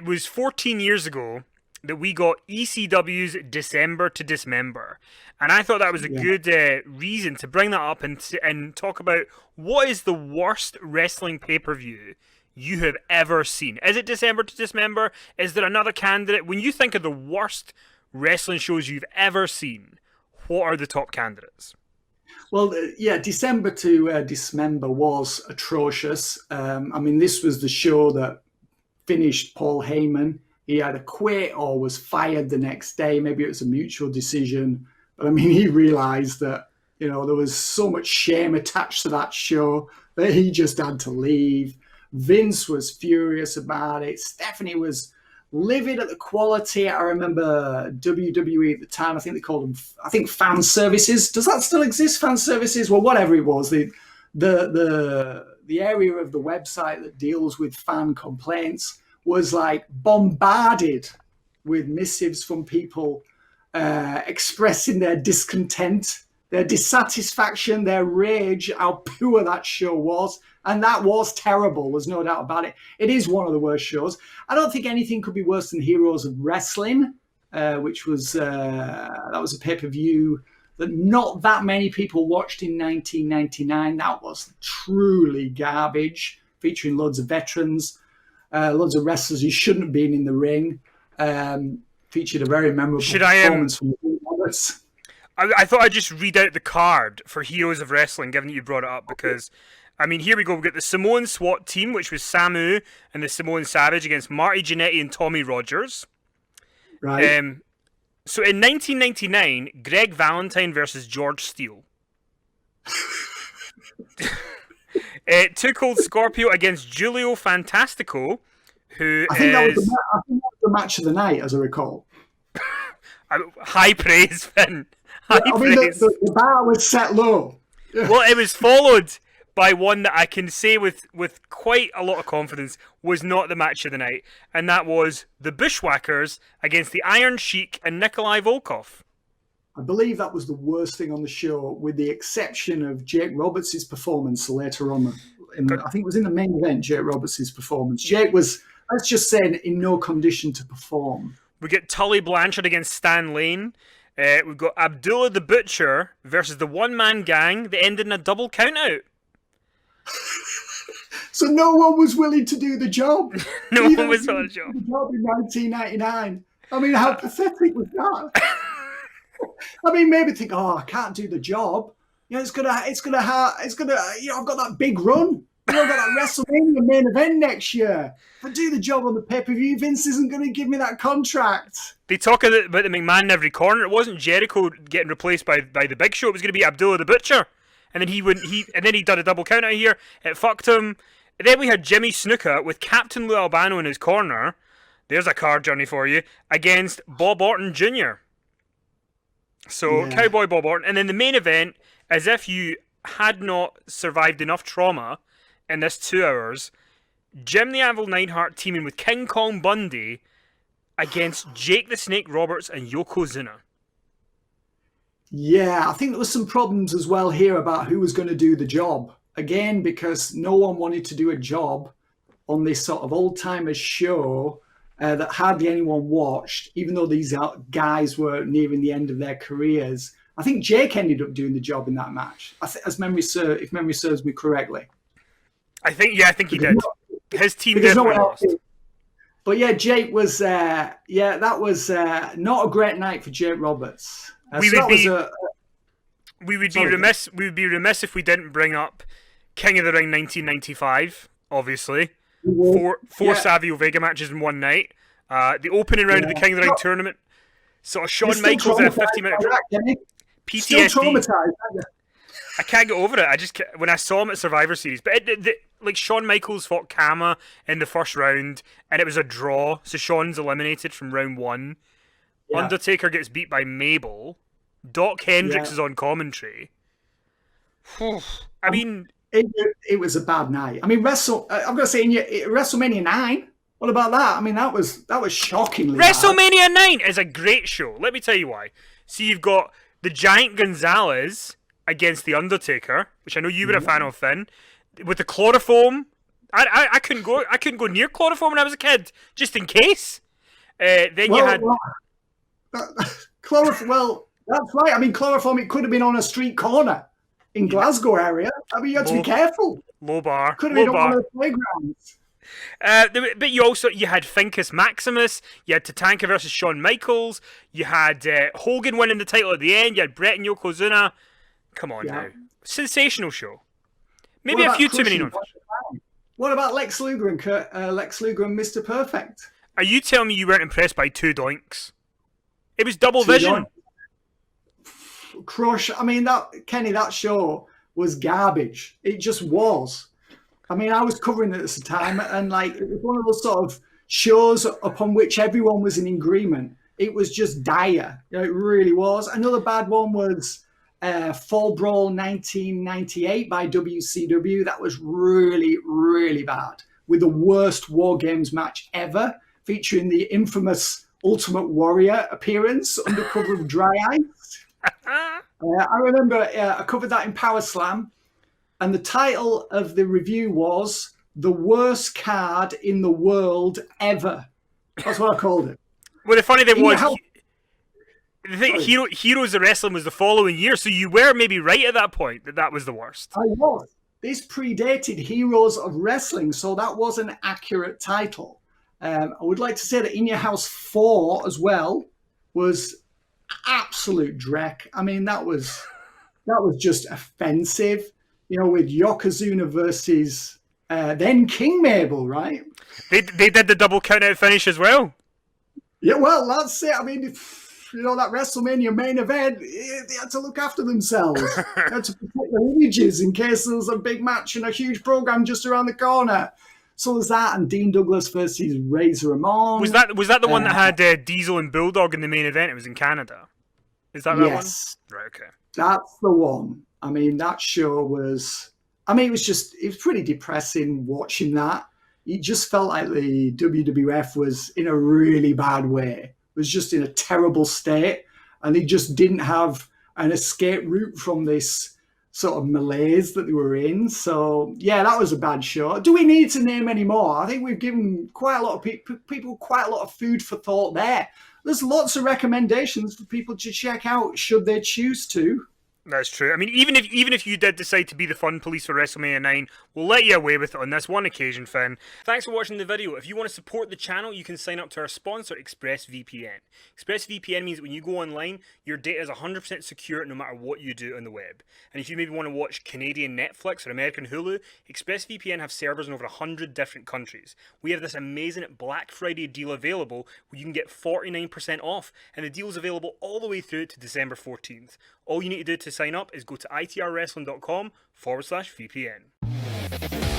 it was 14 years ago that we got ECW's December to Dismember. And I thought that was a good reason to bring that up and talk about what is the worst wrestling pay-per-view you have ever seen. Is it December to Dismember? Is there another candidate? When you think of the worst wrestling shows you've ever seen, what are the top candidates? Well, yeah, December to Dismember was atrocious. I mean, this was the show that finished Paul Heyman. He either quit or was fired the next day. Maybe it was a mutual decision. But I mean, he realized that, you know, there was so much shame attached to that show that he just had to leave. Vince was furious about it. Stephanie was livid at the quality. I remember WWE at the time, I think they called them, fan services. Does that still exist, fan services? Well, whatever it was, the area of the website that deals with fan complaints was like bombarded with missives from people expressing their discontent, their dissatisfaction, their rage, how poor that show was. And that was terrible. There's no doubt about it. It is one of the worst shows. I don't think anything could be worse than Heroes of Wrestling, which was that was a pay-per-view that not that many people watched in 1999. That was truly garbage, featuring loads of veterans, loads of wrestlers who shouldn't have been in the ring. Featured a very memorable performance from Roberts. I thought I'd just read out the card for Heroes of Wrestling, given that you brought it up, because, I mean, here we go. We've got the Samoan SWAT team, which was Samu and the Samoan Savage against Marty Jannetty and Tommy Rogers. Right. So in 1999, Greg Valentine versus George Steele. Too Cold Scorpio against Giulio Fantastico, who I think that was the match of the night, as I recall. High praise, Finn. Praise. The bar was set low. Well, it was followed by one that I can say with quite a lot of confidence was not the match of the night, and that was the Bushwhackers against the Iron Sheik and Nikolai Volkov. I believe that was the worst thing on the show, with the exception of Jake Roberts' performance later on. I think it was in the main event, Jake Roberts' performance. Jake was, let's just say, in no condition to perform. We get Tully Blanchard against Stan Lane. We've got Abdullah the Butcher versus the one-man gang that ended in a double countout. So no one was willing to do the job. No one was on the job. In 1999. I mean, how pathetic was that? I mean, maybe think, I can't do the job. You know, it's gonna, you know, I've got that big run. You know, I've got that WrestleMania main event next year. If I do the job on the pay-per-view, Vince isn't going to give me that contract. They talk about the McMahon in every corner. It wasn't Jericho getting replaced by the Big Show. It was going to be Abdullah the Butcher. And then he done a double count out here. It fucked him. And then we had Jimmy Snuka with Captain Lou Albano in his corner. There's a card journey for you. Against Bob Orton Jr. So, yeah. Cowboy Bob Orton. And then the main event, as if you had not survived enough trauma in this 2 hours, Jim the Anvil Neidhart teaming with King Kong Bundy against Jake the Snake Roberts and Yokozuna. Yeah, I think there was some problems as well here about who was going to do the job. Again, because no one wanted to do a job on this sort of old-timers show that hardly anyone watched, even though these guys were nearing the end of their careers. I think Jake ended up doing the job in that match, if memory serves me correctly. I think he did. His team definitely lost. But yeah, Jake was, that was not a great night for Jake Roberts. We would be remiss if we didn't bring up King of the Ring 1995, obviously. Four Savio Vega matches in one night. The opening round of the King of the Ring tournament. Sort of Shawn Michaels in a 50-minute PTSD. Still traumatized, aren't you? I can't get over it. When I saw him at Survivor Series, but like Shawn Michaels fought Kama in the first round, and it was a draw, so Shawn's eliminated from round 1. Yeah. Undertaker gets beat by Mabel. Doc Hendricks is on commentary. I mean, it was a bad night. I mean, I'm going to say WrestleMania 9. What about that? I mean, that was shockingly WrestleMania 9 is a great show. Let me tell you why. See, you've got the Giant Gonzalez against the Undertaker, which I know you were a fan of, Finn, with the chloroform I couldn't go near chloroform when I was a kid, just in case. Then you had chloroform. Well, that's right. I mean, chloroform. It could have been on a street corner in Glasgow area. I mean, you had to be careful. Low bar. Could have been on one of the playgrounds. But you had Fincus Maximus, you had Tatanka versus Shawn Michaels, you had Hogan winning the title at the end, you had Bret and Yokozuna. Come on now. Sensational show. Maybe a few too many notes. What about Lex Luger and Mr. Perfect? Are you telling me you weren't impressed by two doinks? It was double vision. Crush. I mean, that show was garbage. It just was. I mean, I was covering it at the time, and like it was one of those sort of shows upon which everyone was in agreement. It was just dire. You know, it really was. Another bad one was Fall Brawl 1998 by WCW. That was really, really bad, with the worst War Games match ever, featuring the infamous Ultimate Warrior appearance under cover of Dry Ice. I remember I covered that in Power Slam. And the title of the review was "The Worst Card in the World Ever." That's what I called it. Well, the funny thing was, Heroes of Wrestling was the following year, so you were maybe right at that point that was the worst. I was. This predated Heroes of Wrestling, so that was an accurate title. I would like to say that In Your House 4 as well was absolute dreck. I mean, that was just offensive. You know, with Yokozuna versus then King Mabel, right? They did the double count-out finish as well. Yeah, well, that's it. I mean, that WrestleMania main event, they had to look after themselves. They had to protect their images in case there was a big match and a huge program just around the corner. So there's that, and Dean Douglas versus Razor Ramon. Was that the one that had Diesel and Bulldog in the main event? It was in Canada. Is that yes. One? Right, okay. That's the one. I mean, that show was... I mean, it was pretty depressing watching that. It just felt like the WWF was in a really bad way. It was just in a terrible state, and they just didn't have an escape route from this sort of malaise that they were in. So, yeah, that was a bad show. Do we need to name any more? I think we've given quite a lot of people quite a lot of food for thought there. There's lots of recommendations for people to check out should they choose to. That's true. I mean, even if you did decide to be the fun police for WrestleMania IX, we'll let you away with it on this one occasion, Finn. Thanks for watching the video. If you want to support the channel, you can sign up to our sponsor, ExpressVPN. ExpressVPN means that when you go online, your data is 100% secure no matter what you do on the web. And if you maybe want to watch Canadian Netflix or American Hulu, ExpressVPN have servers in over 100 different countries. We have this amazing Black Friday deal available where you can get 49% off, and the deal is available all the way through to December 14th. All you need to do to sign up is go to itrwrestling.com/VPN.